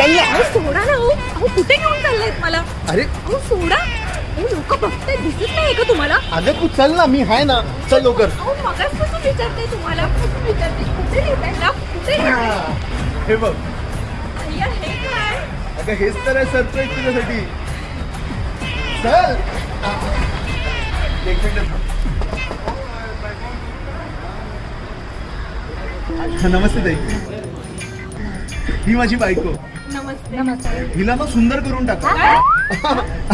अहो सोडा ना. अहो कुठे घेऊन चाललायत मला? अरे अहो सोडा. अहो लोक बघताय, दिसत नाही का तुम्हाला? अगं तू चल ना, मी आहे ना, चल लवकर. अहो मगाचपासून विचारते तुम्हाला, कुठे विचारते, कुठे नेताय ना, कुठे नेताय? हे बघ अय्या, हे काय? अगं हेच तर आहे सरप्राईज तुझ्यासाठी. चल एक मिनिट. नमस्ते ताई, ही माझी बायको. नमस्ते. नमस्ते. हिला मग सुंदर करून टाका.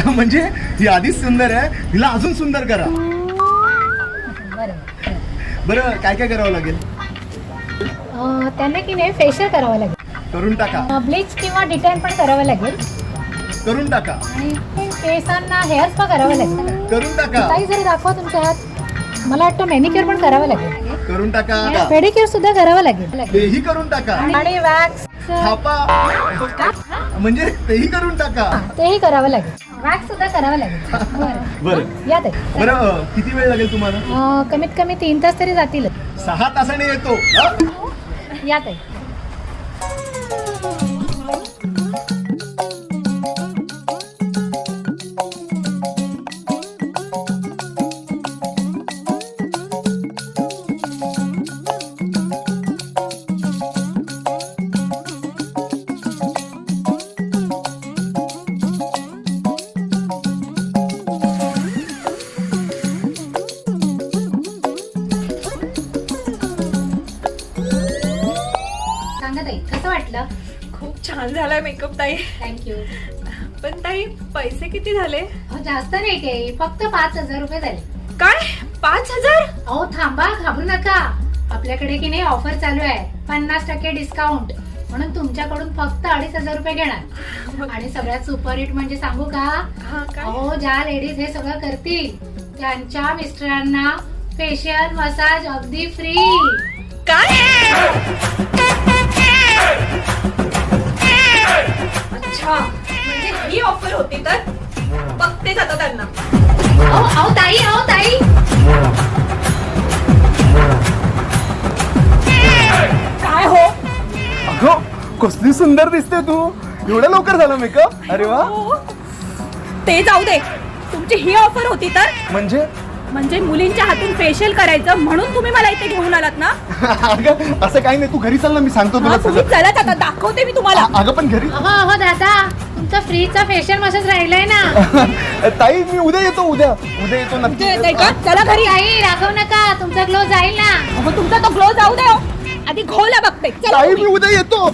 म्हणजे ही आधीच सुंदर आहे, हिला अजून सुंदर करा. बरं काय काय करावं लागेल? त्यांना की नाही फेशियल करावं लागेल, करून टाका. ब्लीच किंवा डिटॅन पण करावं लागेल करून टाका. आणि केसांना हेअर स्पा करावं लागेल. करून टाका. ताई जरी दाखवा तुमच्या हात. मला वाटतं मॅनिक्युअर पण करावं लागेल, करून टाका. पेडिक्युअर सुद्धा करावं लागेल तेही करून टाका. आणि वॅक्स थापा म्हणजे तेही करून टाका. तेही करावं लागेल, वॅक्स सुद्धा करावं लागेल. बरं या ताई. बरं किती वेळ लागेल तुम्हाला? कमीत कमी 3 तास तरी जातील. 6 तासाने येतो. या ताई. सांगा ताई, कसं वाटलं? खूप छान झालाय मेकअप ताई. थँक्यू. पण ताई पैसे किती झाले? जास्त नाही काही, फक्त 5,000 रुपये झाले. काय 5,000? अहो थांबा, घाबरू नका. आपल्याकडे की नाही ऑफर चालू आहे, 50% डिस्काउंट. म्हणून तुमच्याकडून फक्त 2,500 रुपये घेणार. आणि सगळ्यात सुपर हिट म्हणजे सांगू का? हा काय? अहो ज्या लेडीज हे सगळं करतील त्यांच्या मिस्टरांना फेशियल मसाज अगदी फ्री. काय? अच्छा, म्हणजे ही ऑफर होती तर बघतेच आता त्यांना. अहो ताई, अहो ताई. काय हो? अगं कसली सुंदर दिसते तू. एवढ्या लवकर झालं मेकअप? अरे वा. हो. ते जाऊ दे, तुमची ही ऑफर होती तर म्हणजे मुलींच्या हातून फेशियल करायचं म्हणून तुम्ही मला इथे घेऊन आलात ना? अगं असं काही नाही, तू घरी चल ना, मी सांगतो हा, तुम्ही तुला. चला आता, दाखवते मी तुम्हाला. अगं पण घरी. अहो दादा, तुमचा फ्रीचा फेशियल मसाज राहिलाय ना. ताई मी उद्या येतो, उद्या येतो नक्की. नाही का? चला घरी. ताई रागव नका, तुमचा ग्लो जाईल ना. अहो, तुमचा तो ग्लो जाऊ दे हो. आधी घोला बघते. चला ताई तुम्ही. मी उद्या येतो.